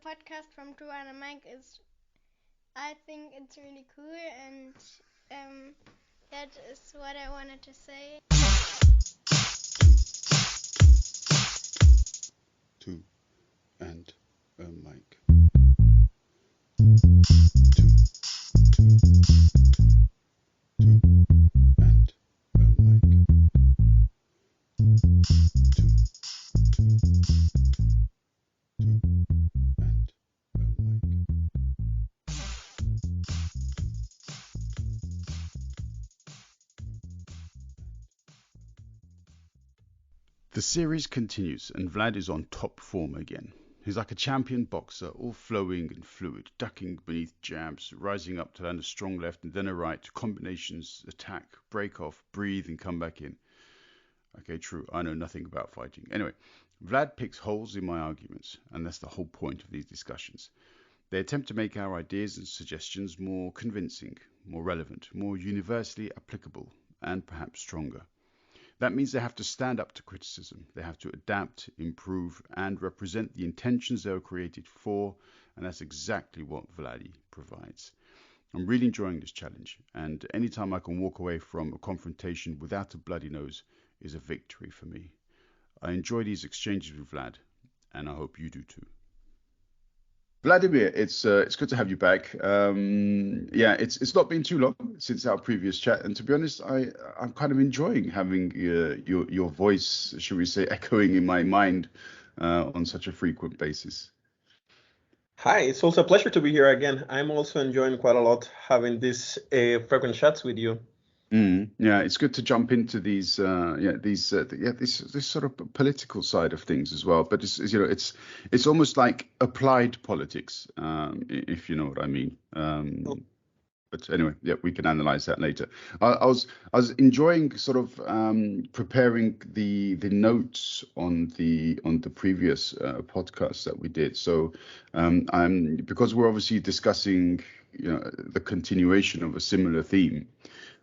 podcast from Drew and Mike is, I think it's really cool, and that is what I wanted to say. Two and a mic. Two and a mic. The series continues, and Vlad is on top form again. He's like a champion boxer, all flowing and fluid, ducking beneath jabs, rising up to land a strong left and then a right, combinations, attack, break off, breathe and come back in. Okay, true, I know nothing about fighting. Anyway, Vlad picks holes in my arguments, and that's the whole point of these discussions. They attempt to make our ideas and suggestions more convincing, more relevant, more universally applicable, and perhaps stronger. That means they have to stand up to criticism. They have to adapt, improve, and represent the intentions they were created for, and that's exactly what Vladi provides. I'm really enjoying this challenge, and anytime I can walk away from a confrontation without a bloody nose is a victory for me. I enjoy these exchanges with Vlad, and I hope you do too. Vladimir, it's good to have you back. It's not been too long since our previous chat, and to be honest, I'm kind of enjoying having your voice, should we say, echoing in my mind on such a frequent basis. Hi, it's also a pleasure to be here again. I'm also enjoying quite a lot having these frequent chats with you. Yeah, it's good to jump into these this sort of political side of things as well. But it's almost like applied politics, if you know what I mean. But anyway, yeah, we can analyze that later. I was enjoying sort of preparing the notes on the previous podcast that we did. So because we're obviously discussing the continuation of a similar theme.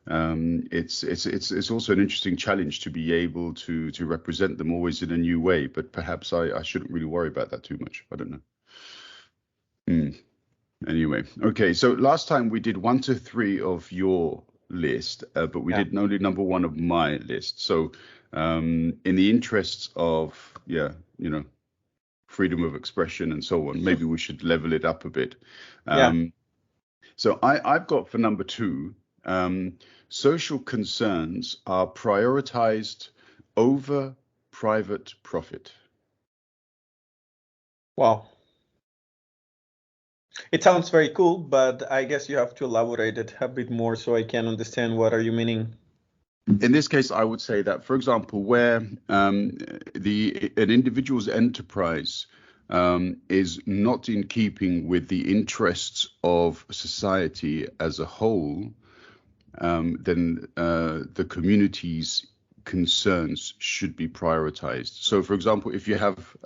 It's also an interesting challenge to be able to represent them always in a new way, but perhaps I shouldn't really worry about that too much. I don't know. Anyway, okay, so last time we did 1 to 3 of your list, but we did only number 1 of my list. So in the interests of freedom of expression and so on, maybe we should level it up a bit. So I've got for number 2, social concerns are prioritized over private profit. Wow. It sounds very cool, but I guess you have to elaborate it a bit more so I can understand what are you meaning. In this case, I would say that, for example, where an individual's enterprise is not in keeping with the interests of society as a whole, then the community's concerns should be prioritized. So, for example, if you have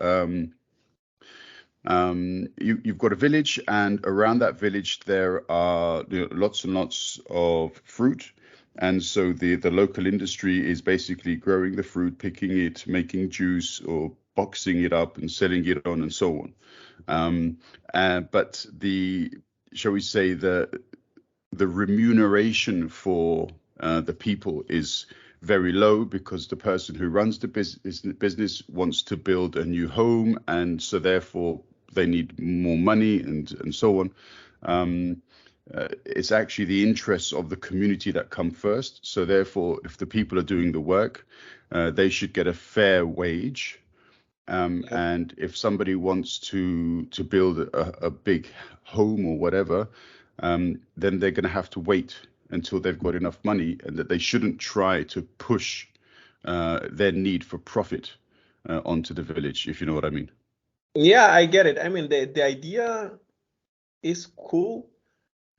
you've got a village, and around that village there are lots and lots of fruit, and so the local industry is basically growing the fruit, picking it, making juice, or boxing it up and selling it on, and so on. But shall we say, the remuneration for the people is very low, because the person who runs the business wants to build a new home, and so therefore they need more money and so on. It's actually the interests of the community that come first. So therefore, if the people are doing the work, they should get a fair wage. And if somebody wants to build a big home or whatever, then they're going to have to wait until they've got enough money, and that they shouldn't try to push their need for profit onto the village, if you know what I mean. Yeah, I get it. I mean, the idea is cool,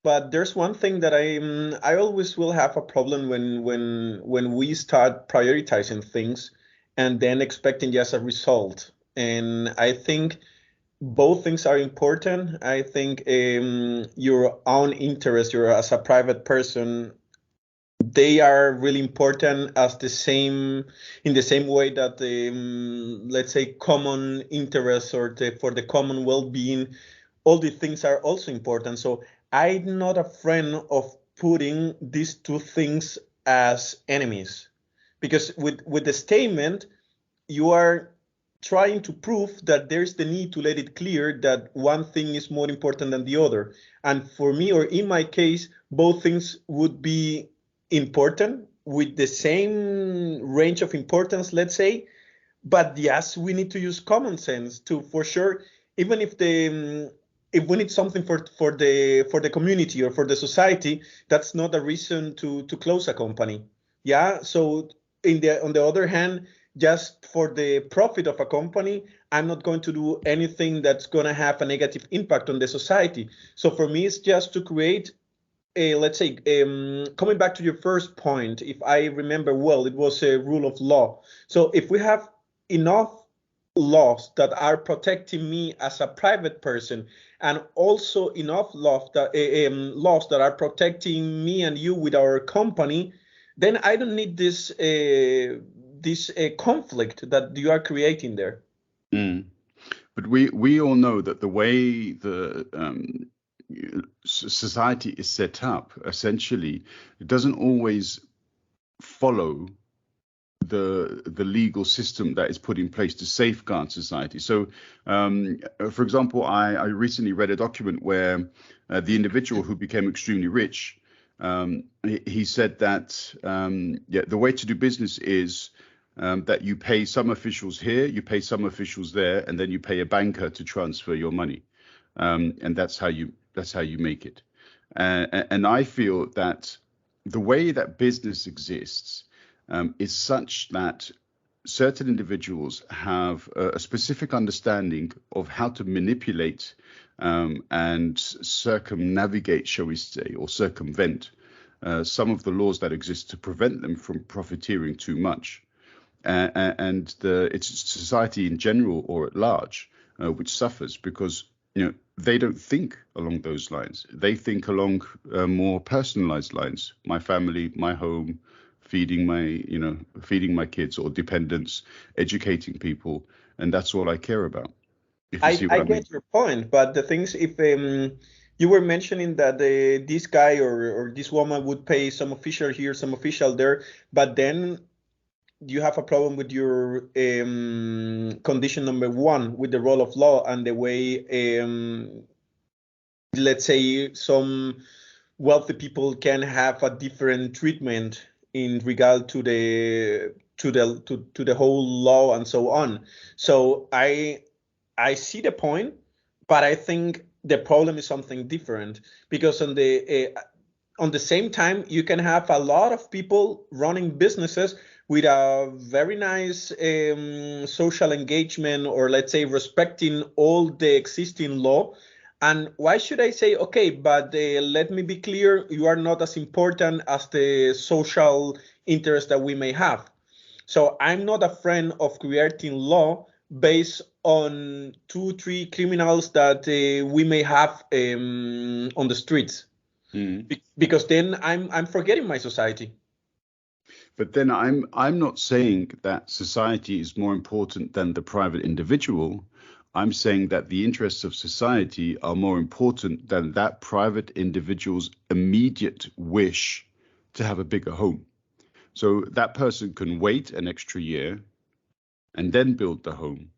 but there's one thing that I always will have a problem when we start prioritizing things and then expecting just a result. And I think both things are important. I think your own interest, as a private person, they are really important as in the same way that let's say common interests or for the common well-being, all these things are also important. So I'm not a friend of putting these two things as enemies, because with the statement you are trying to prove that there's the need to let it clear that one thing is more important than the other. And for me, or in my case, both things would be important with the same range of importance, let's say. But yes, we need to use common sense to, for sure, even if we need something for the community or for the society, that's not a reason to close a company. Yeah. So on the other hand, just for the profit of a company, I'm not going to do anything that's going to have a negative impact on the society. So for me, it's just to create a, let's say, coming back to your first point, if I remember well, it was a rule of law. So if we have enough laws that are protecting me as a private person, and also enough laws that are protecting me and you with our company, then I don't need this conflict that you are creating there. Mm. But we all know that the way the society is set up, essentially, it doesn't always follow the legal system that is put in place to safeguard society. So, for example, I recently read a document where the individual who became extremely rich, he said that the way to do business is that you pay some officials here, you pay some officials there, and then you pay a banker to transfer your money, and that's how you make it. And I feel that the way that business exists is such that certain individuals have a specific understanding of how to manipulate and circumnavigate, shall we say, or circumvent some of the laws that exist to prevent them from profiteering too much. And it's society in general or at large which suffers because they don't think along those lines. They think along more personalized lines. My family, my home, feeding my kids or dependents, educating people, and that's all I care about. If you see what I I mean. get your point, but the things, if you were mentioning that this guy or this woman would pay some official here, some official there, but then you have a problem with your condition number one with the role of law and the way, let's say, some wealthy people can have a different treatment in regard to the whole law and so on. So I see the point, but I think the problem is something different, because on the same time you can have a lot of people running businesses with a very nice social engagement, or let's say respecting all the existing law. And why should I say, okay, but let me be clear, you are not as important as the social interest that we may have. So I'm not a friend of creating law based on 2, 3 criminals that we may have on the streets, because then I'm forgetting my society. But then I'm not saying that society is more important than the private individual. I'm saying that the interests of society are more important than that private individual's immediate wish to have a bigger home. So that person can wait an extra year and then build the home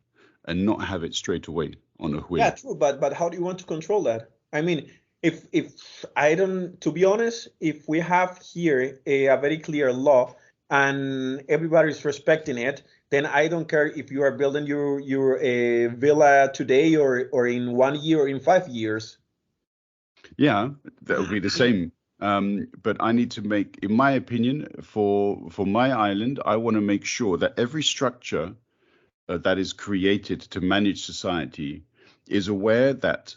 and not have it straight away on a whim. Yeah, true. But how do you want to control that? I mean, if I don't, to be honest, if we have here a very clear law and everybody is respecting it, then I don't care if you are building your villa today or in 1 year or in 5 years. Yeah, that would be the same. But I need to make, in my opinion, for my island, I want to make sure that every structure that is created to manage society is aware that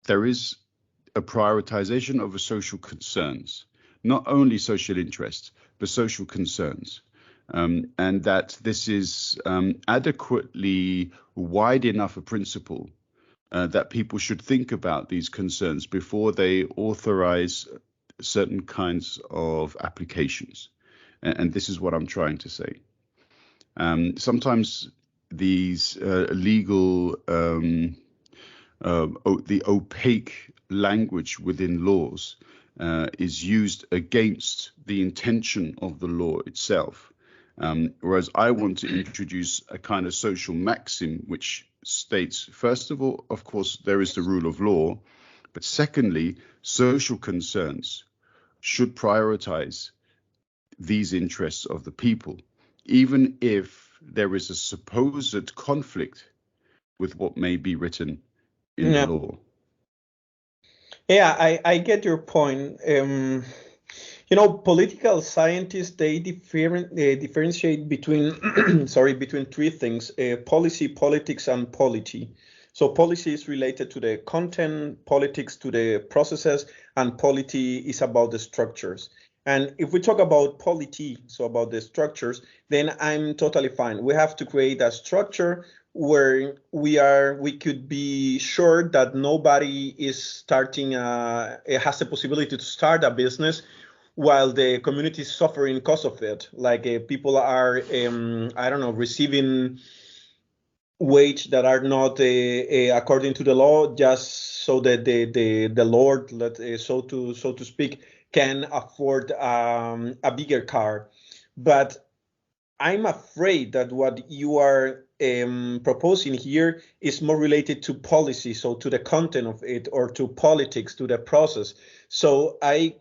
there is a prioritization over social concerns, not only social interests, but social concerns. And that this is adequately wide enough a principle that people should think about these concerns before they authorize certain kinds of applications. And this is what I'm trying to say. Sometimes these legal, the opaque language within laws is used against the intention of the law itself. Whereas I want to introduce a kind of social maxim which states, first of all, of course, there is the rule of law, but secondly, social concerns should prioritize these interests of the people, even if there is a supposed conflict with what may be written in the law. Yeah, I get your point. Political scientists, they differentiate between between three things: policy, politics, and polity. So policy is related to the content, politics to the processes, and polity is about the structures. And if we talk about polity, so about the structures, then I'm totally fine. We have to create a structure where we could be sure that nobody is starting has the possibility to start a business while the community is suffering because of it. Like people are receiving wage that are not according to the law, just so that the Lord, so to speak, can afford a bigger car. But I'm afraid that what you are proposing here is more related to policy, so to the content of it, or to politics, to the process. So I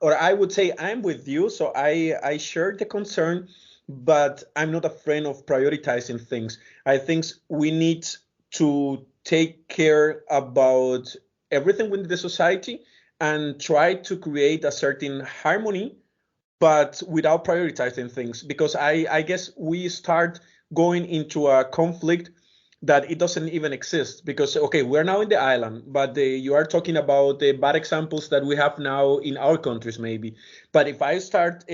would say I'm with you. So I share the concern, but I'm not a friend of prioritizing things. I think we need to take care about everything within the society and try to create a certain harmony, but without prioritizing things, because I guess we start going into a conflict that it doesn't even exist. Because, okay, we're now in the island, but you are talking about the bad examples that we have now in our countries, maybe. But if I start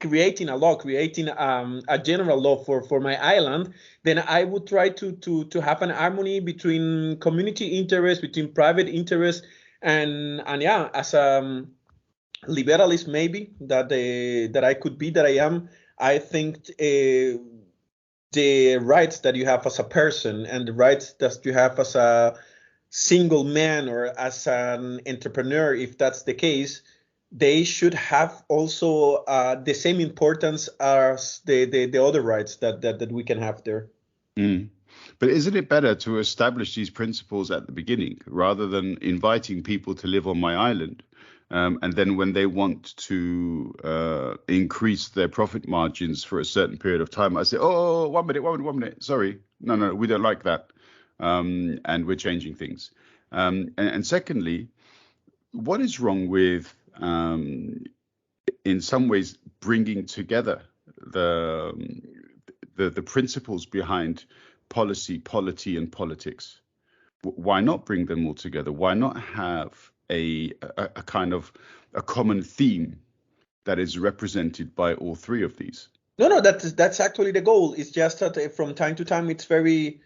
creating a law, creating a general law for my island, then I would try to have an harmony between community interest, between private interest, and yeah, as a liberalist maybe that I could be, that I am. I think the rights that you have as a person and the rights that you have as a single man or as an entrepreneur, if that's the case, they should have also the same importance as the other rights that we can have there. But isn't it better to establish these principles at the beginning rather than inviting people to live on my island? And then when they want to increase their profit margins for a certain period of time, I say, oh, 1 minute. Sorry. No, we don't like that. And we're changing things. And secondly, what is wrong with, in some ways, bringing together the principles behind policy, polity, and politics? Why not bring them all together? Why not have a kind of a common theme that is represented by all three of these? No, that's actually the goal. It's just that from time to time it's very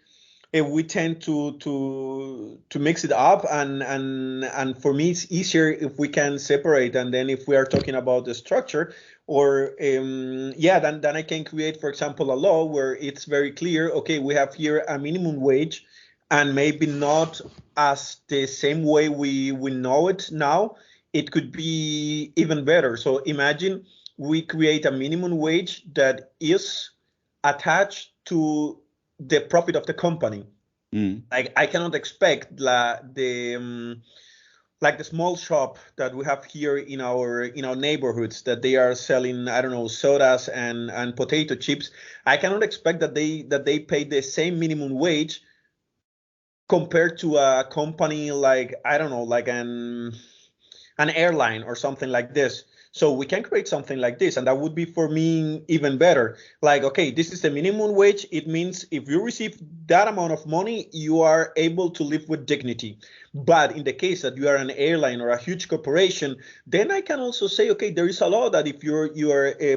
we tend to mix it up, and for me it's easier if we can separate. And then if we are talking about the structure, or then I can create, for example, a law where it's very clear. Okay, we have here a minimum wage, and maybe not as the same way we know it now. It could be even better. So imagine we create a minimum wage that is attached to the profit of the company. Like I cannot expect the small shop that we have here in our neighborhoods, that they are selling, I don't know, sodas and potato chips. I cannot expect that they pay the same minimum wage compared to a company like, I don't know, like an airline or something like this. So we can create something like this, and that would be for me even better. Like, okay, this is the minimum wage. It means if you receive that amount of money, you are able to live with dignity. But in the case that you are an airline or a huge corporation, then I can also say, okay, there is a law that if your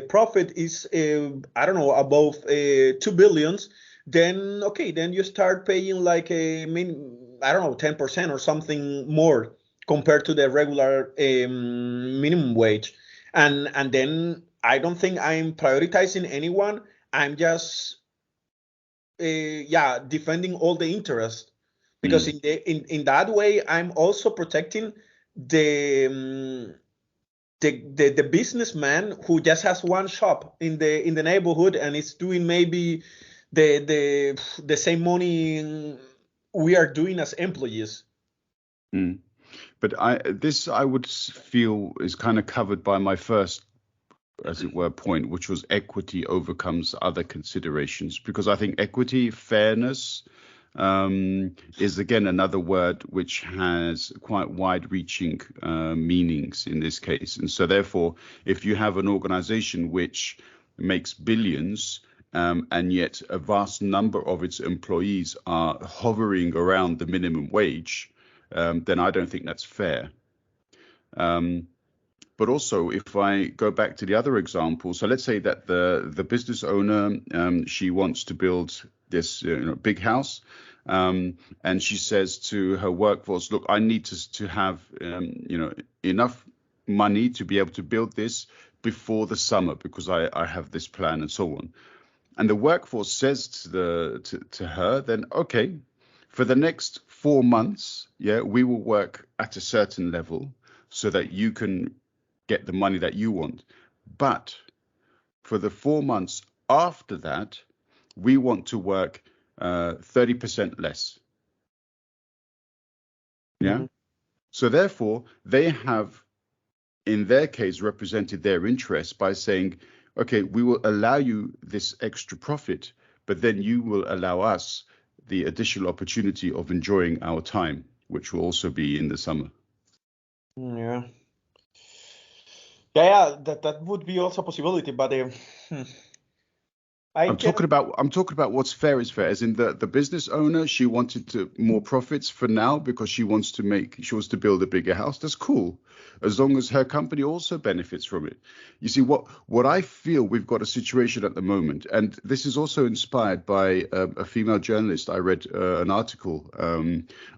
profit is, I don't know, above 2 billions, then okay, then you start paying like I don't know, 10% or something more compared to the regular minimum wage. And then I don't think I'm prioritizing anyone. I'm just defending all the interests, because in that way I'm also protecting the the businessman who just has one shop in the neighborhood and is doing maybe the same money we are doing as employees. But I would feel is kind of covered by my first, as it were, point, which was equity overcomes other considerations, because I think equity, fairness, is again another word which has quite wide-reaching meanings in this case. And so therefore, if you have an organization which makes billions, and yet a vast number of its employees are hovering around the minimum wage, then I don't think that's fair. But also, if I go back to the other example, so let's say that the business owner, she wants to build this big house, and she says to her workforce, look, I need to have enough money to be able to build this before the summer, because I have this plan and so on. And the workforce says to her, then, okay, for the next 4 months, we will work at a certain level so that you can get the money that you want. But for the 4 months after that, we want to work 30% less. Yeah. So therefore, they have, in their case, represented their interests by saying, okay, we will allow you this extra profit, but then you will allow us the additional opportunity of enjoying our time, which will also be in the summer. Yeah, that would be also a possibility, but I'm talking about what's fair is fair, as in the business owner, she wanted more profits for now because she wants to build a bigger house. That's cool, as long as her company also benefits from it. You see, what I feel we've got a situation at the moment, and this is also inspired by a female journalist. I read an article.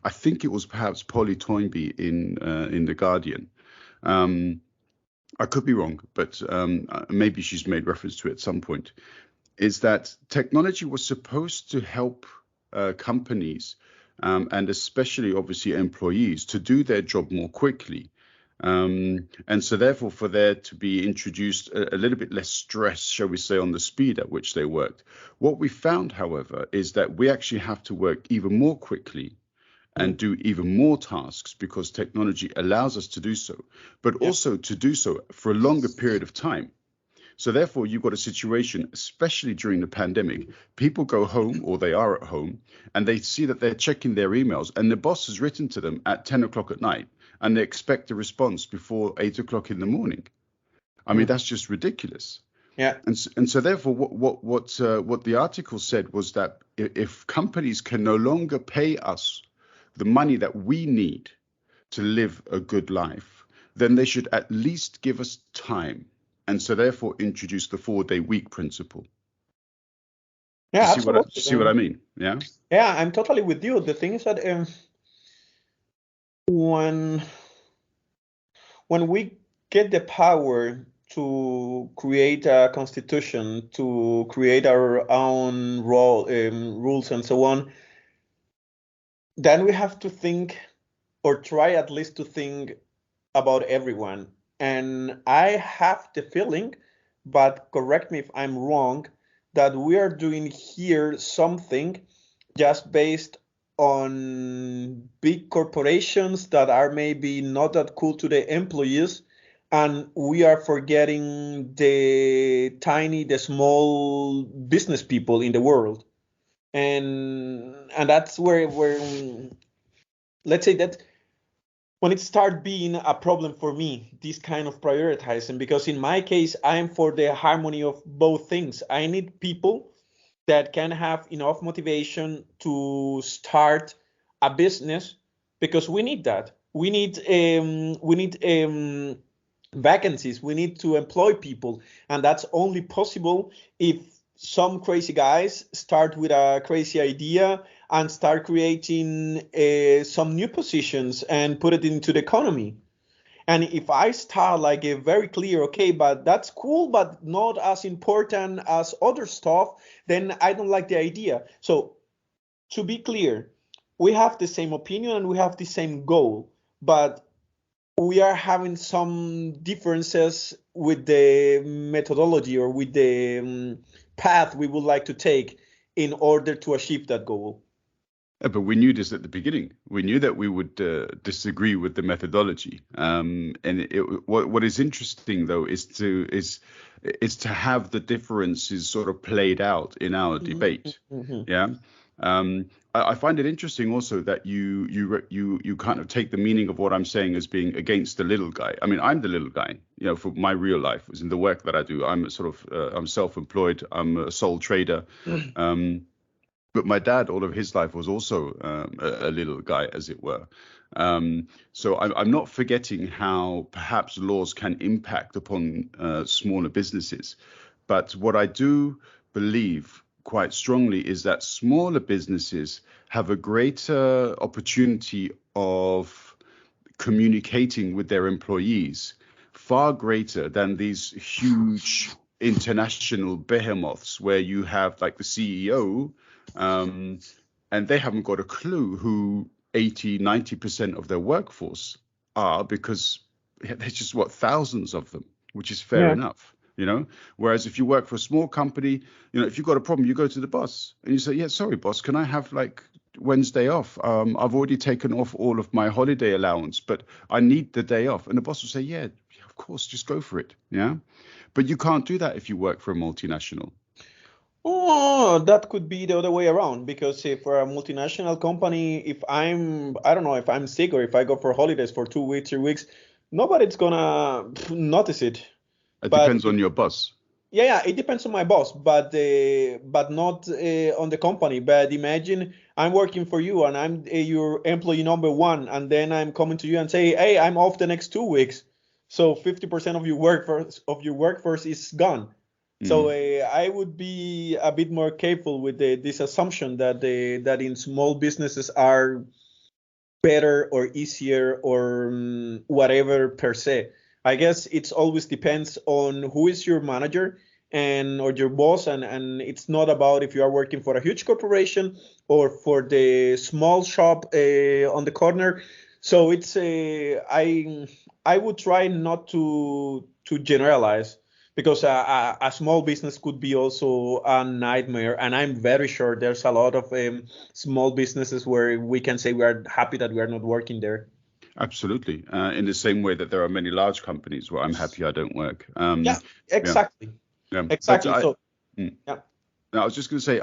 I think it was perhaps Polly Toynbee in The Guardian. I could be wrong, but maybe she's made reference to it at some point. Is that technology was supposed to help companies, and especially obviously employees, to do their job more quickly. And so therefore, for there to be introduced a little bit less stress, shall we say, on the speed at which they worked. What we found, however, is that we actually have to work even more quickly and do even more tasks because technology allows us to do so, but also to do so for a longer period of time. So therefore, you've got a situation, especially during the pandemic, people go home, or they are at home, and they see that they're checking their emails, and the boss has written to them at 10 o'clock at night, and they expect a response before 8 o'clock in the morning. I mean, that's just ridiculous. Yeah. And so therefore, what the article said was that if companies can no longer pay us the money that we need to live a good life, then they should at least give us time. And so therefore introduce the 4-day week principle. Yeah, absolutely. See what I mean? Yeah. Yeah, I'm totally with you. The thing is that when we get the power to create a constitution, to create our own rules and so on, then we have to think, or try at least to think about everyone. And I have the feeling, but correct me if I'm wrong, that we are doing here something just based on big corporations that are maybe not that cool to the employees, and we are forgetting the small business people in the world. And that's where let's say that when it starts being a problem for me, this kind of prioritizing, because in my case, I'm for the harmony of both things. I need people that can have enough motivation to start a business, because we need that. We need vacancies. We need to employ people, and that's only possible if some crazy guys start with a crazy idea and start creating some new positions and put it into the economy. And if I start like a very clear, okay, but that's cool, but not as important as other stuff, then I don't like the idea. So to be clear, we have the same opinion and we have the same goal, but we are having some differences with the methodology or with the path we would like to take in order to achieve that goal. But we knew this at the beginning. We knew that we would disagree with the methodology. What is interesting though is to have the differences sort of played out in our debate. Yeah. I find it interesting also that you kind of take the meaning of what I'm saying as being against the little guy. I mean, I'm the little guy, for my real life, is in the work that I do. I'm I'm self-employed. I'm a sole trader. But my dad, all of his life, was also a little guy, as it were. So I'm not forgetting how perhaps laws can impact upon smaller businesses. But what I do believe quite strongly is that smaller businesses have a greater opportunity of communicating with their employees, far greater than these huge international behemoths where you have like the CEO, and they haven't got a clue who 80-90% of their workforce are, because there's just thousands of them, which is fair enough. Whereas if you work for a small company, if you've got a problem, you go to the boss and you say, yeah, sorry, boss, can I have like Wednesday off? I've already taken off all of my holiday allowance, but I need the day off. And the boss will say, yeah, of course, just go for it. Yeah. But you can't do that if you work for a multinational. Oh, that could be the other way around, because if for a multinational company, I don't know, if I'm sick or if I go for holidays for 2 weeks, 3 weeks, nobody's gonna notice it. It But depends on your boss. yeah, it depends on my boss, but not on the company. But imagine I'm working for you and I'm your employee number one, and then I'm coming to you and say, hey, I'm off the next 2 weeks, so 50% of your workforce is gone. So I would be a bit more careful with this assumption that that in small businesses are better or easier or whatever per se. I guess it's always depends on who is your manager and or your boss, and it's not about if you are working for a huge corporation or for the small shop on the corner. So it's I would try not to generalize, because a small business could be also a nightmare, and I'm very sure there's a lot of small businesses where we can say we are happy that we are not working there. Absolutely. In the same way that there are many large companies where I'm happy I don't work. Yeah, exactly. Yeah. Exactly. But So, yeah. I was just going to say,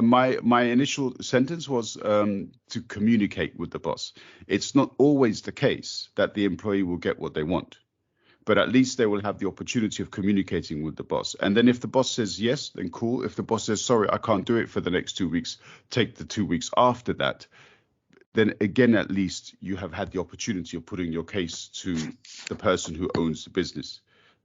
my initial sentence was to communicate with the boss. It's not always the case that the employee will get what they want, but at least they will have the opportunity of communicating with the boss. And then if the boss says yes, then cool. If the boss says, sorry, I can't do it for the next 2 weeks, take the 2 weeks after that. Then again, at least you have had the opportunity of putting your case to the person who owns the business.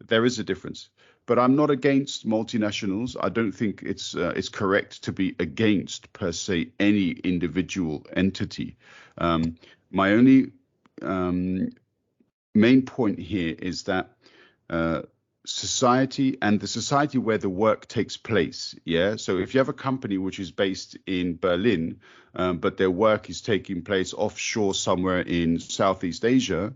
There is a difference. But I'm not against multinationals. I don't think it's correct to be against, per se, any individual entity. My only main point here is that society and the society where the work takes place. Yeah. So if you have a company which is based in Berlin, but their work is taking place offshore somewhere in Southeast Asia,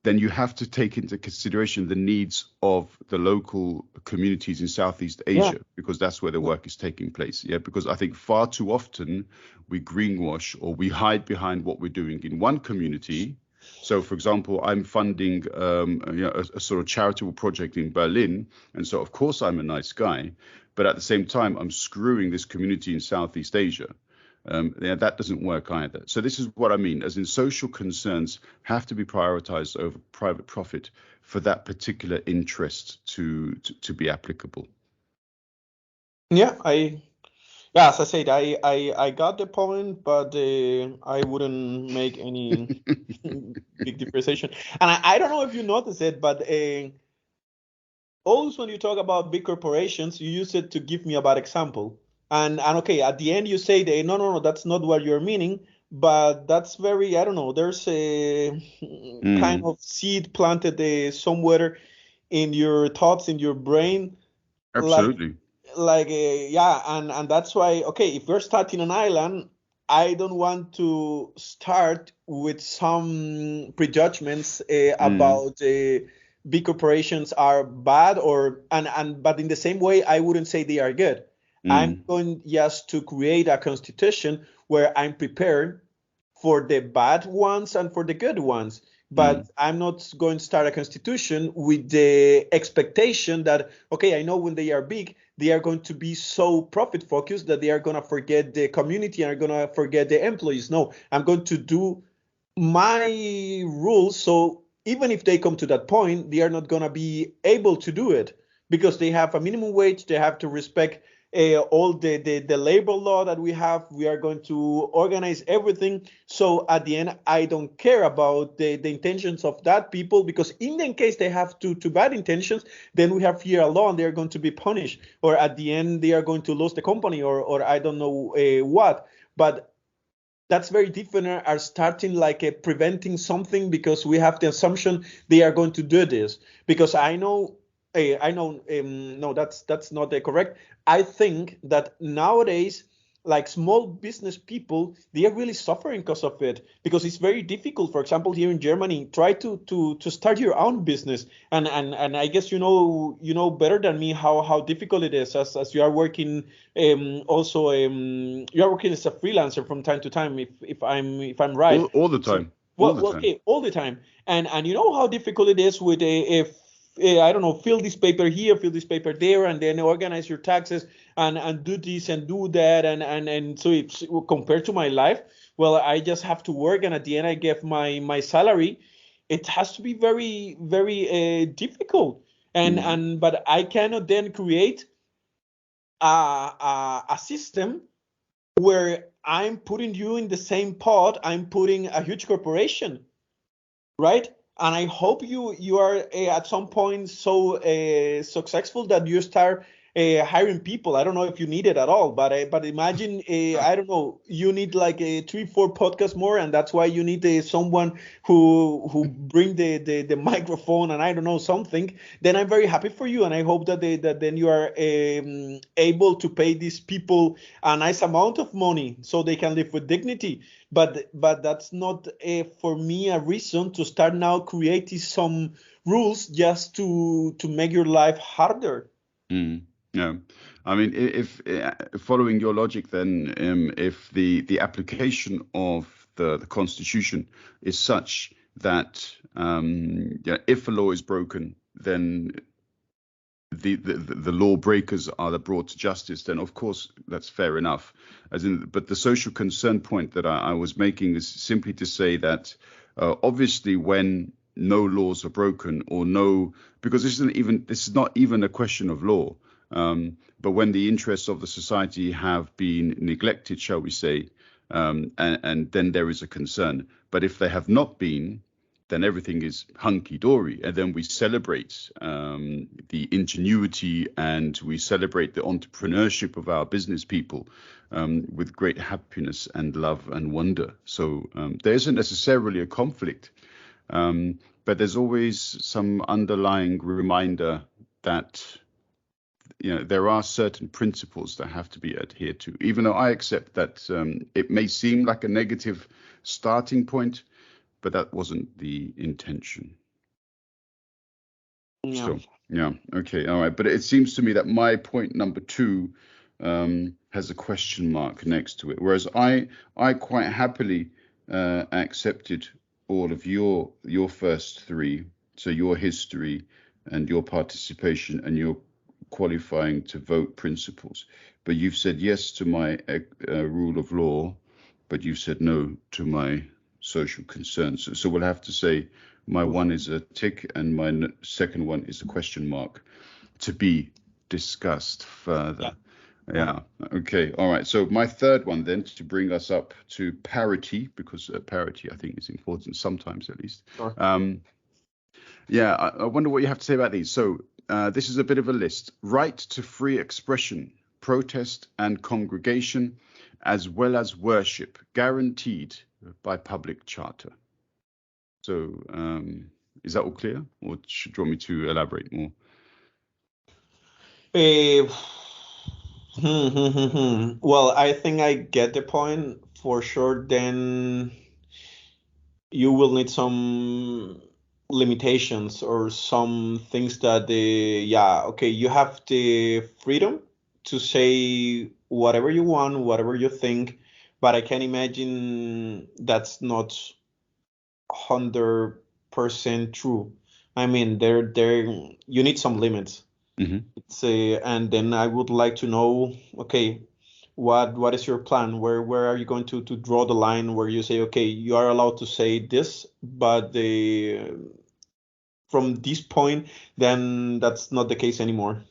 then you have to take into consideration the needs of the local communities in Southeast Asia, because that's where the work is taking place. Yeah. Because I think far too often we greenwash or we hide behind what we're doing in one community. So, for example, I'm funding a sort of charitable project in Berlin. And so, of course, I'm a nice guy. But at the same time, I'm screwing this community in Southeast Asia. That doesn't work either. So this is what I mean, as in social concerns have to be prioritized over private profit for that particular interest to be applicable. Yeah, as I said, I got the point, but I wouldn't make any big differentiation. And I don't know if you noticed it, but always when you talk about big corporations, you use it to give me a bad example. And okay, at the end you say that no, that's not what you're meaning, but that's very, I don't know, there's a kind of seed planted somewhere in your thoughts, in your brain, like Absolutely. yeah, and that's why, okay, if we're starting an island, I don't want to start with some prejudgments about big corporations are bad, or and but in the same way I wouldn't say they are good. I'm going just to create a constitution where I'm prepared for the bad ones and for the good ones. But I'm not going to start a constitution with the expectation that, okay, I know when they are big, they are going to be so profit focused that they are going to forget the community and are going to forget the employees. No, I'm going to do my rules. So even if they come to that point, they are not going to be able to do it because they have a minimum wage. They have to respect all the labor law that we have. We are going to organize everything. So at the end, I don't care about the intentions of that people, because in the case they have two bad intentions, then we have here a law and they are going to be punished. Or at the end, they are going to lose the company, or I don't know what. But that's very different are starting like preventing something because we have the assumption they are going to do this. Because I know no, that's not correct. I think that nowadays, like small business people, they are really suffering because of it, because it's very difficult. For example, here in Germany, try to start your own business, and I guess you know better than me how difficult it is, as you are working also you are working as a freelancer from time to time, if I'm right. All the So time. All well, the time. okay, all the time. And you know how difficult it is with a if I don't know, fill this paper here, fill this paper there, and then organize your taxes and do this and do that, and so it's compared to my life. Well, I just have to work, and at the end I get my salary. It has to be very difficult, and but I cannot then create a system where I'm putting you in the same pot. I'm putting a huge corporation, right? And I hope you are at some point so successful that you start hiring people. I don't know if you need it at all, but imagine I don't know, you need like 3-4 podcasts more, and that's why you need someone who bring the microphone and I don't know something. Then I'm very happy for you, and I hope that then you are able to pay these people a nice amount of money so they can live with dignity. But that's not for me a reason to start now creating some rules just to make your life harder. Yeah, I mean, if following your logic, then if the application of the Constitution is such that if a law is broken, then the lawbreakers are brought to justice, then of course that's fair enough. But the social concern point that I was making is simply to say that obviously when no laws are broken, or no, because this is not even a question of law, but when the interests of the society have been neglected, shall we say, and then there is a concern. But if they have not been, then everything is hunky-dory, and then we celebrate the ingenuity and we celebrate the entrepreneurship of our business people with great happiness and love and wonder. So there isn't necessarily a conflict, but there's always some underlying reminder that there are certain principles that have to be adhered to, even though I accept that it may seem like a negative starting point, but that wasn't the intention. Yeah. So, yeah, okay, all right. But it seems to me that my point number 2 has a question mark next to it, whereas I quite happily accepted all of your first 3, so your history and your participation and your qualifying to vote principles. But you've said yes to my rule of law, but you've said no to my social concerns. So we'll have to say my one is a tick and my second one is a question mark, to be discussed further. Yeah. Okay. All right. So my third one then, to bring us up to parity, because parity I think is important sometimes, at least. Sure. Yeah. I wonder what you have to say about these. So this is a bit of a list. Right to free expression, protest and congregation, as well as worship, guaranteed by public charter. So is that all clear, or should you want me to elaborate more? Well, I think I get the point for sure. Then you will need some limitations or some things that you have the freedom to say whatever you want, whatever you think, but I can imagine that's not 100% true. I mean, there you need some limits. And then I would like to know, okay, what is your plan? Where are you going to draw the line where you say, okay, you are allowed to say this, but from this point, then that's not the case anymore.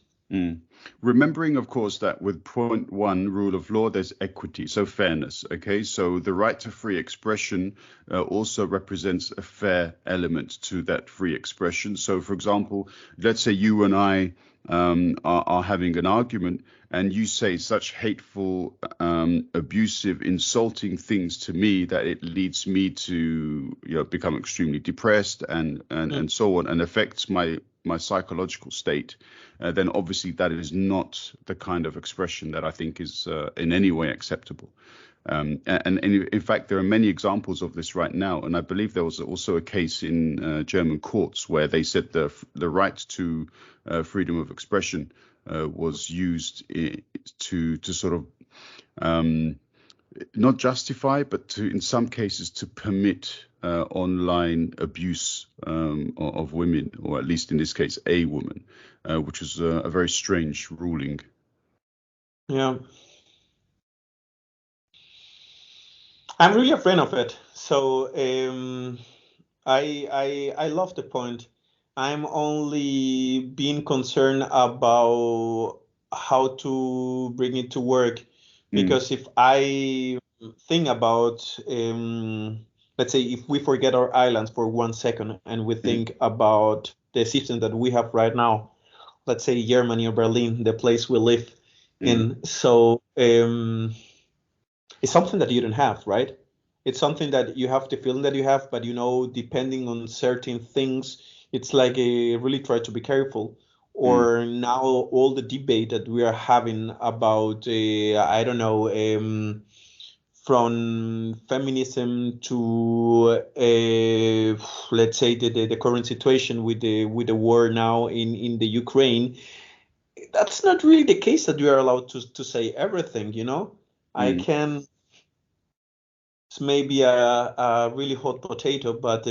Remembering, of course, that with point one, rule of law, there's equity, so fairness. Okay, so the right to free expression also represents a fair element to that free expression. So, for example, let's say you and I are having an argument, and you say such hateful, abusive, insulting things to me that it leads me to become extremely depressed and so on, and affects my psychological state. Then obviously that is not the kind of expression that I think is in any way acceptable. And in fact, there are many examples of this right now. And I believe there was also a case in German courts where they said the right to freedom of expression was used to sort of not justify, but to, in some cases, to permit online abuse of women, or at least in this case, a woman, which was a very strange ruling. Yeah. I'm really a fan of it. So I love the point. I'm only being concerned about how to bring it to work, because if I think about, let's say, if we forget our islands for 1 second and we think about the system that we have right now, let's say Germany or Berlin, the place we live in. So it's something that you don't have, right? It's something that you have the feeling that you have, but depending on certain things, it's like really try to be careful. Or now all the debate that we are having about, I don't know, from feminism to let's say the current situation with the war now in the Ukraine. That's not really the case that you are allowed to say everything. I can. It's maybe a really hot potato, but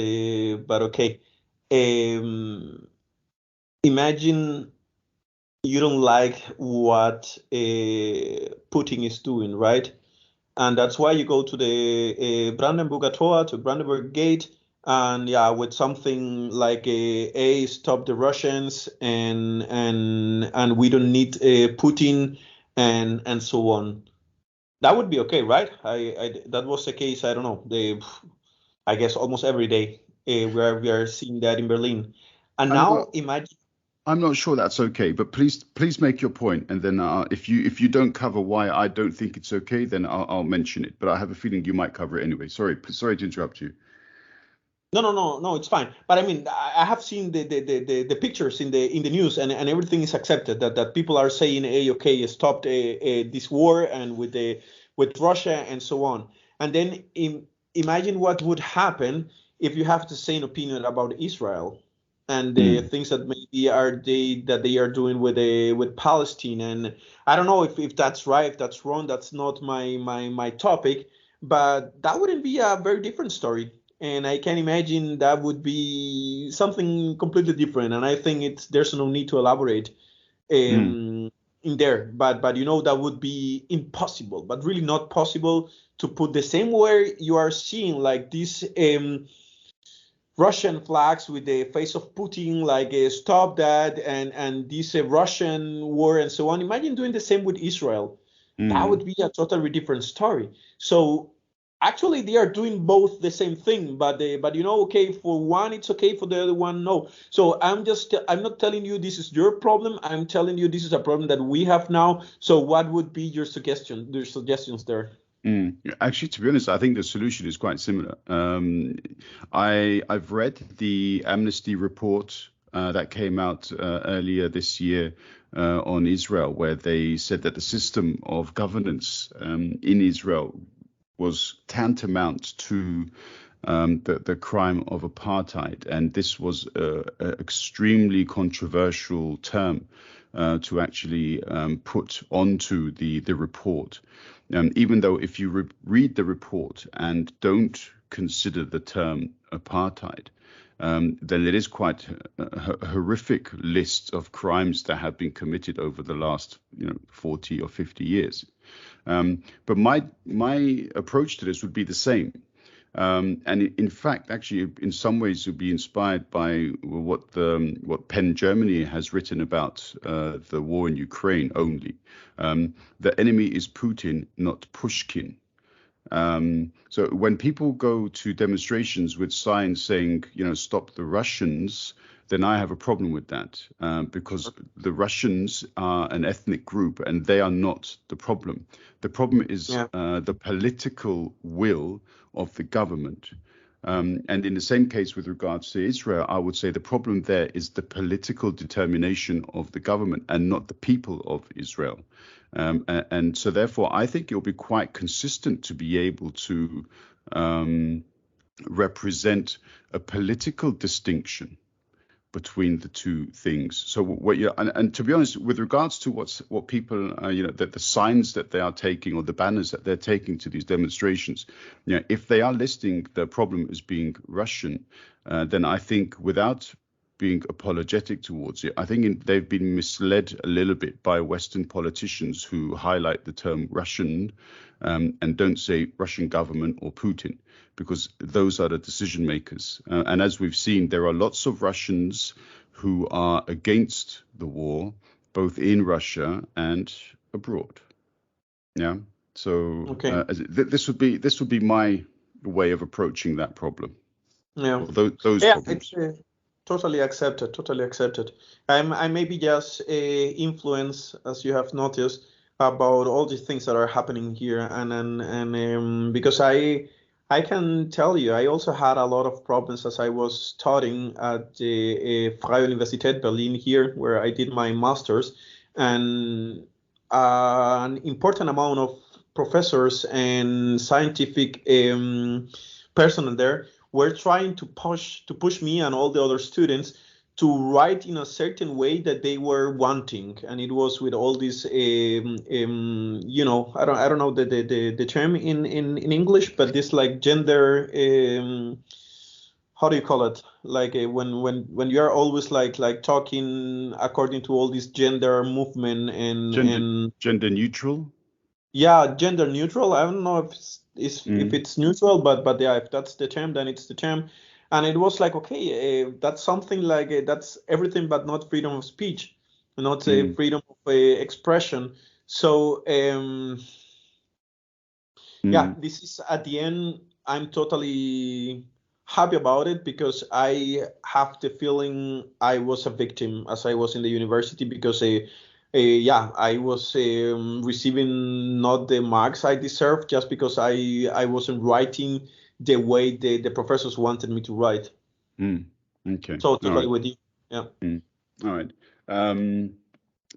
okay. Imagine you don't like what Putin is doing, right? And that's why you go to the Brandenburger Tor, to Brandenburg Gate, and with something like stop the Russians, and we don't need Putin, and so on. That would be okay, right? That was the case. I don't know. I guess almost every day we are seeing that in Berlin, and now imagine. I'm not sure that's okay, but please make your point, and then if you don't cover why I don't think it's okay, then I'll mention it. But I have a feeling you might cover it anyway. Sorry to interrupt you. No, it's fine. But I mean, I have seen the pictures in the news, and everything is accepted. That people are saying, hey, okay, stop this war and with Russia and so on. And then imagine what would happen if you have the same opinion about Israel and the things that maybe they are doing with Palestine. And I don't know if that's right, if that's wrong. That's not my topic, but that wouldn't be a very different story. And I can imagine that would be something completely different. And I think there's no need to elaborate in there. But that would be impossible, but really not possible to put the same way you are seeing like these Russian flags with the face of Putin, like stop that, and this Russian war and so on. Imagine doing the same with Israel. That would be a totally different story. So actually they are doing both the same thing, but okay, for one it's okay, for the other one no. So I'm not telling you this is your problem. I'm telling you this is a problem that we have now. So what would be your suggestions there? Actually, to be honest, I think the solution is quite similar. I've read the Amnesty report that came out earlier this year on Israel, where they said that the system of governance in Israel was tantamount to the crime of apartheid, and this was an extremely controversial term to actually put onto the report. Even though if you read the report and don't consider the term apartheid, then it is quite a horrific list of crimes that have been committed over the last 40 or 50 years. But my approach to this would be the same. And in fact, actually, in some ways, it would be inspired by what Penn Germany has written about the war in Ukraine only. The enemy is Putin, not Pushkin. So when people go to demonstrations with signs saying, stop the Russians, then I have a problem with that, because the Russians are an ethnic group and they are not the problem. The problem is the political will of the government. And in the same case with regards to Israel, I would say the problem there is the political determination of the government and not the people of Israel. And so therefore, I think it'll be quite consistent to be able to represent a political distinction between the two things. So and to be honest, with regards to what people that the signs that they are taking or the banners that they're taking to these demonstrations, if they are listing the problem as being Russian, then I think without being apologetic towards it, I think they've been misled a little bit by Western politicians who highlight the term Russian and don't say Russian government or Putin, because those are the decision makers. And as we've seen, there are lots of Russians who are against the war, both in Russia and abroad. Yeah. So this would be my way of approaching that problem. Yeah. Those problems. It's totally accepted. I maybe just influence, as you have noticed, about all the things that are happening here, and because I can tell you, I also had a lot of problems as I was studying at the Freie Universität Berlin here, where I did my master's, and an important amount of professors and scientific personnel there were trying to push me and all the other students to write in a certain way that they were wanting, and it was with all these I don't know the term in English, but this like gender how do you call it, like when you are always like talking according to all this gender movement and gender neutral. Yeah, gender neutral. I don't know if it's neutral, but yeah, if that's the term, then it's the term. And it was like, okay, that's something like that's everything but not freedom of speech, not freedom of expression. So this is at the end, I'm totally happy about it, because I have the feeling I was a victim as I was in the university, because I was receiving not the marks I deserved just because I wasn't writing the way the professors wanted me to write. Okay. So totally with you. Yeah. All right.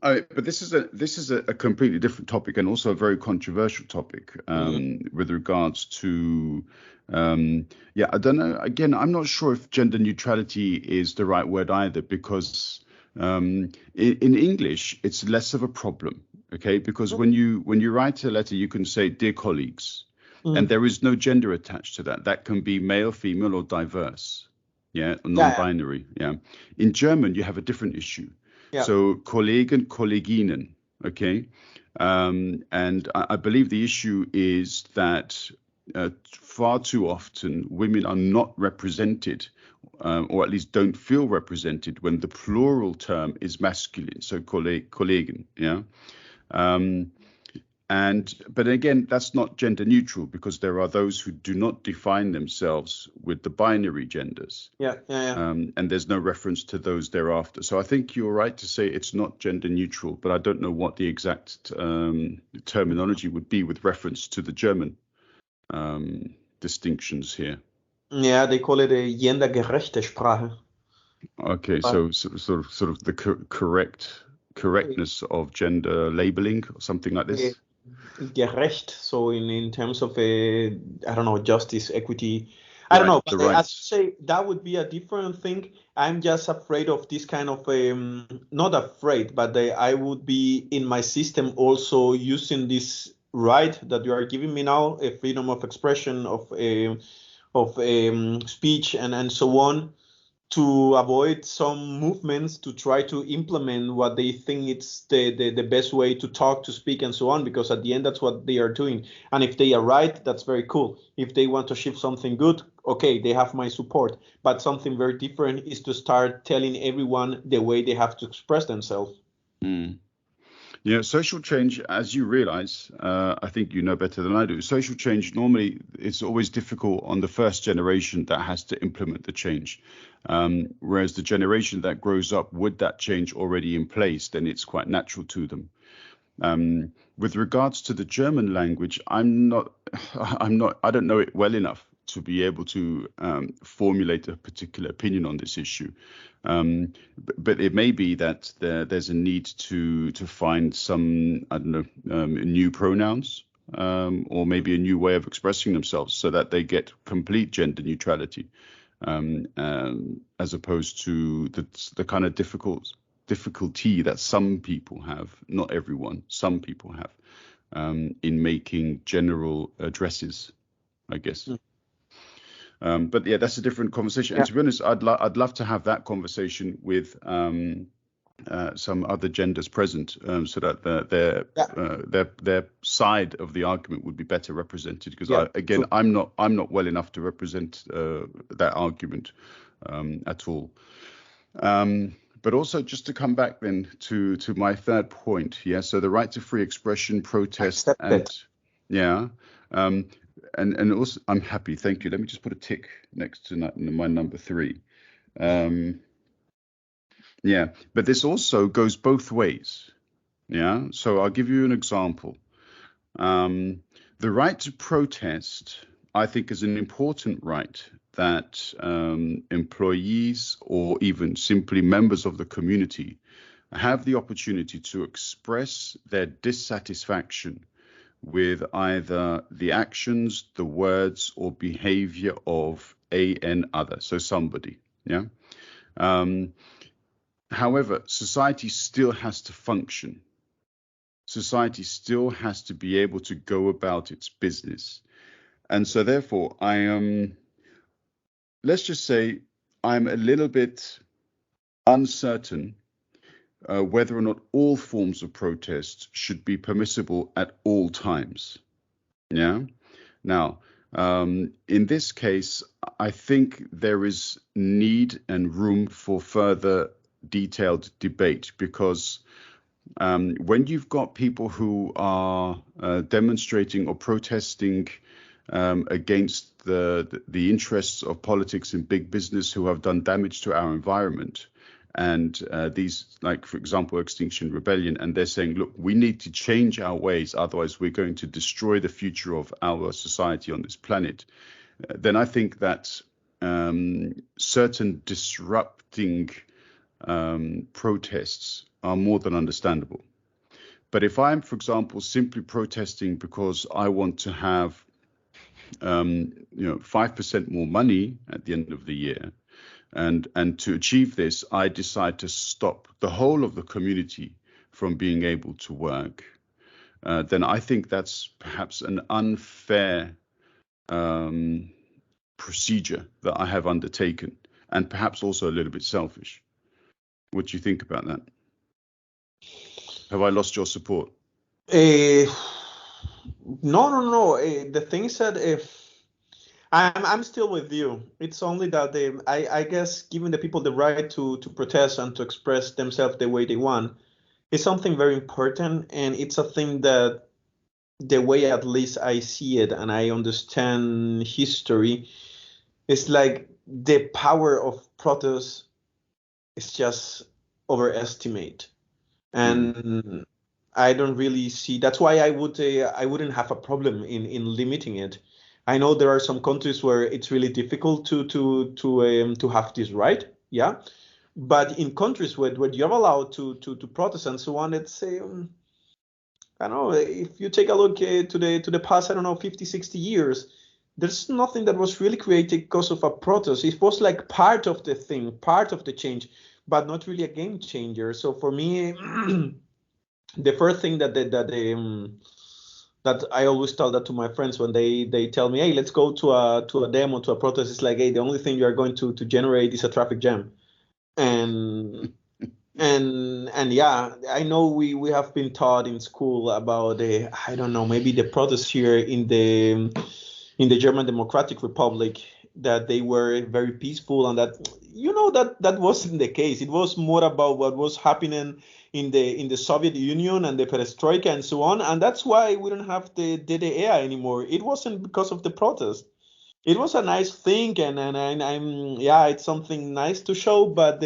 But this is a completely different topic, and also a very controversial topic with regards to I don't know. Again, I'm not sure if gender neutrality is the right word either, because in English it's less of a problem, okay? Because when you write a letter, you can say dear colleagues, and there is no gender attached to that. That can be male, female, or diverse, non-binary. Yeah. In German, you have a different issue. Yeah. So Kollegen, Kolleginnen, okay? And I believe the issue is that far too often women are not represented, or at least don't feel represented when the plural term is masculine. So Kollegen, yeah. But again, that's not gender neutral, because there are those who do not define themselves with the binary genders. Yeah. And there's no reference to those thereafter. So I think you're right to say it's not gender neutral, but I don't know what the exact terminology would be with reference to the German distinctions here. Yeah, they call it a gendergerechte Sprache. Okay, so sort of the correctness of gender labeling or something like this. Gerecht, so in terms of I don't know, justice, equity. I don't know, but I'd say that would be a different thing. I'm just afraid of this kind of not afraid, but I would be in my system also using this right that you are giving me now, a freedom of expression, of speech and so on, to avoid some movements to try to implement what they think it's the best way to talk, to speak, and so on, because at the end that's what they are doing. And if they are right, that's very cool. If they want to achieve something good, okay, they have my support. But something very different is to start telling everyone the way they have to express themselves. Social change, as you realize, I think you know better than I do, social change normally it's always difficult on the first generation that has to implement the change. Whereas the generation that grows up with that change already in place, then it's quite natural to them. With regards to the German language, I don't know it well enough to be able to formulate a particular opinion on this issue. But it may be that there's a need to find some, I don't know, new pronouns, or maybe a new way of expressing themselves so that they get complete gender neutrality, as opposed to the kind of difficulty that some people have, not everyone, some people have, in making general addresses, I guess. But yeah, that's a different conversation. And to be honest, I'd love to have that conversation with some other genders present, so that their side of the argument would be better represented. Because I'm not well enough to represent that argument at all. But also, just to come back then to my third point, so the right to free expression, protest, and also, I'm happy, thank you. Let me just put a tick next to my number 3. But this also goes both ways. So I'll give you an example. The right to protest, I think, is an important right that employees or even simply members of the community have the opportunity to express their dissatisfaction with either the actions, the words, or behavior of an other, so somebody. However, society still has to function. Society still has to be able to go about its business. And so therefore, let's just say I'm a little bit uncertain whether or not all forms of protest should be permissible at all times. Now, in this case, I think there is need and room for further detailed debate, because when you've got people who are demonstrating or protesting against the interests of politics and big business who have done damage to our environment, and these, like, for example, Extinction Rebellion, and they're saying, look, we need to change our ways, otherwise we're going to destroy the future of our society on this planet, then I think that certain disrupting protests are more than understandable. But if I'm, for example, simply protesting because I want to have 5% more money at the end of the year, and to achieve this, I decide to stop the whole of the community from being able to work, then I think that's perhaps an unfair procedure that I have undertaken, and perhaps also a little bit selfish. What do you think about that? Have I lost your support? No. The thing is that if I'm still with you. It's only that I guess giving the people the right to protest and to express themselves the way they want is something very important, and it's a thing that the way at least I see it and I understand history, it's like the power of protest is just overestimate. And I don't really see. That's why I wouldn't have a problem in limiting it. I know there are some countries where it's really difficult to have this right, yeah. But in countries where you're allowed to protest and so on, it's I don't know, if you take a look to the past, I don't know, 50, 60 years, there's nothing that was really created because of a protest. It was like part of the thing, part of the change, but not really a game changer. So for me, the first thing that I always tell that to my friends when they tell me, hey, let's go to a demo, to a protest, it's like, hey, the only thing you are going to generate is a traffic jam. And and yeah, I know we have been taught in school about the, I don't know, maybe the protests here in the German Democratic Republic, that they were very peaceful, and that, that wasn't the case. It was more about what was happening in the Soviet Union and the perestroika and so on, and that's why we don't have the DDR anymore. It wasn't because of the protest. It was a nice thing, and I'm yeah, it's something nice to show, but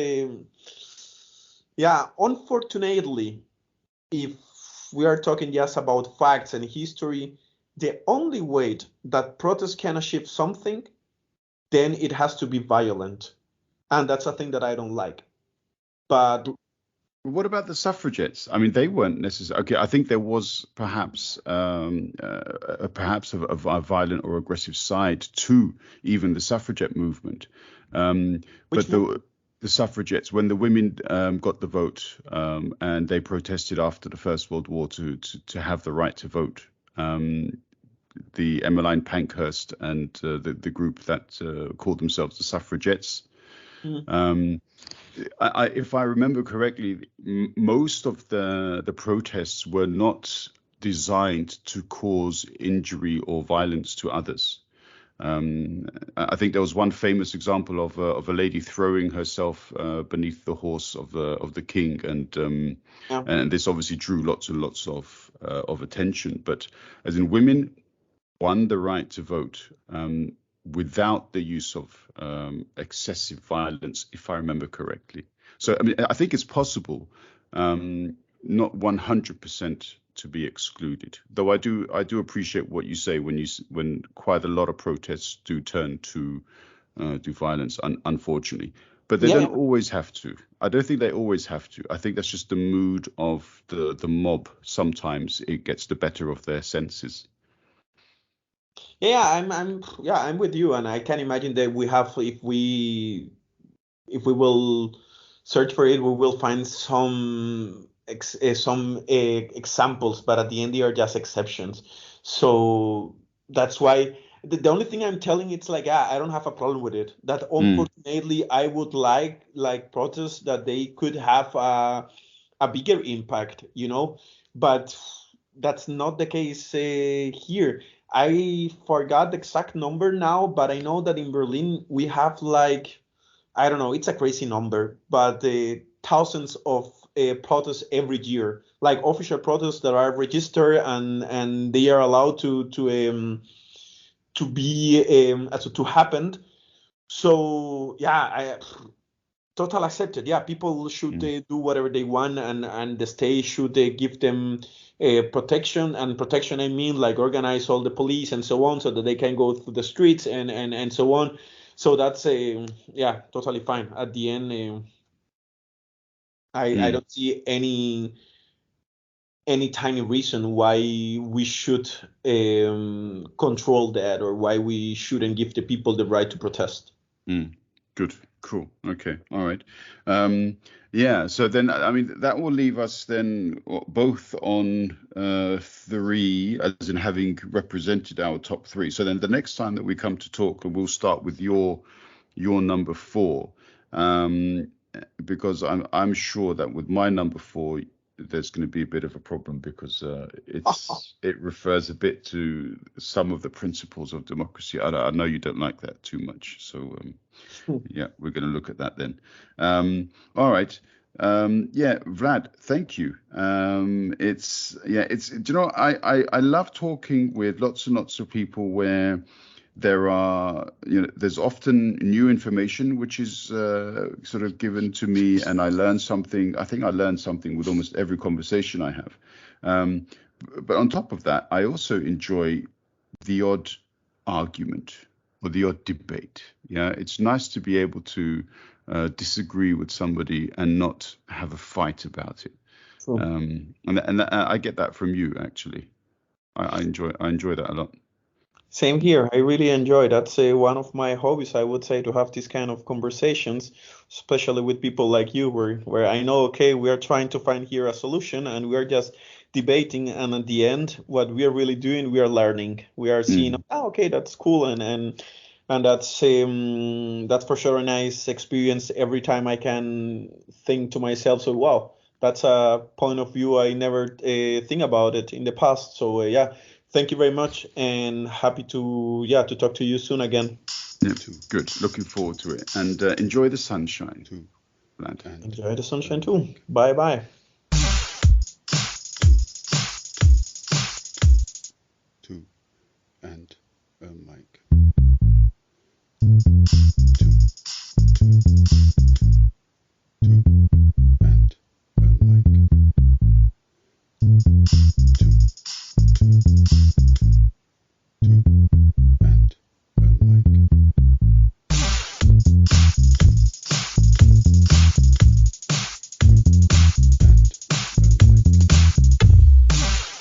yeah, unfortunately, if we are talking just about facts and history, the only way that protest can achieve something, then it has to be violent. And that's a thing that I don't like. But What about the suffragettes? I mean, they weren't necessarily okay. I think there was perhaps a violent or aggressive side to even the suffragette movement. which But the suffragettes, when the women got the vote, and they protested after the First World War to have the right to vote. The Emmeline Pankhurst and the group that called themselves the suffragettes. mm, If I remember correctly, most of the protests were not designed to cause injury or violence to others. I think there was one famous example of a lady throwing herself beneath the horse of the king, yeah, and this obviously drew lots and lots of attention. But as in, women won the right to vote without the use of excessive violence, if I remember correctly. So I mean, I think it's possible, not 100% to be excluded. Though I do appreciate what you say when quite a lot of protests do turn to violence, unfortunately. But they yeah, don't always have to. I don't think they always have to. I think that's just the mood of the mob. Sometimes it gets the better of their senses. yeah. I'm with you, and I can imagine that we have, if we will search for it, we will find some examples, but at the end they are just exceptions. So that's why the only thing I'm telling, it's like, I don't have a problem with it. That Mm, unfortunately I would like protests that they could have a bigger impact, but that's not the case here. I forgot the exact number now, but I know that in Berlin we have like, I don't know, it's a crazy number, but thousands of protests every year, like official protests that are registered, and they are allowed to be also to happen. So yeah, I total accepted. Yeah, people should mm, do whatever they want, and the state should give them protection. And protection, I mean, like organize all the police and so on, so that they can go through the streets and so on. So that's yeah, totally fine. At the end, I mm. don't see any tiny reason why we should control that, or why we shouldn't give the people the right to protest. Mm, good, cool. Okay, all right. Yeah, so then I mean that will leave us then both on three, as in having represented our top three. So then the next time that we come to talk, we'll start with your number four, um, because I'm sure that with my number four, there's going to be a bit of a problem because it refers a bit to some of the principles of democracy. I know you don't like that too much, so yeah, we're going to look at that then. All right. Vlad, thank you. I love talking with lots and lots of people where there's often new information which is sort of given to me, and I learn something. I think I learn something with almost every conversation I have. But on top of that, I also enjoy the odd argument or the odd debate. Yeah, it's nice to be able to disagree with somebody and not have a fight about it. True. And I get that from you, actually. I enjoy that a lot. Same here. I really enjoy. That's one of my hobbies, I would say, to have these kind of conversations, especially with people like you, where I know, okay, we are trying to find here a solution and we are just debating, and at the end, what we are really doing, we are learning. We are seeing, oh, okay, that's cool, and that's for sure a nice experience every time I can think to myself, so wow, that's a point of view I never think about it in the past. So yeah. Thank you very much, and happy to talk to you soon again. Yeah, good. Looking forward to it, and enjoy the sunshine too, Vlad. Enjoy the sunshine too. Bye bye. And mic.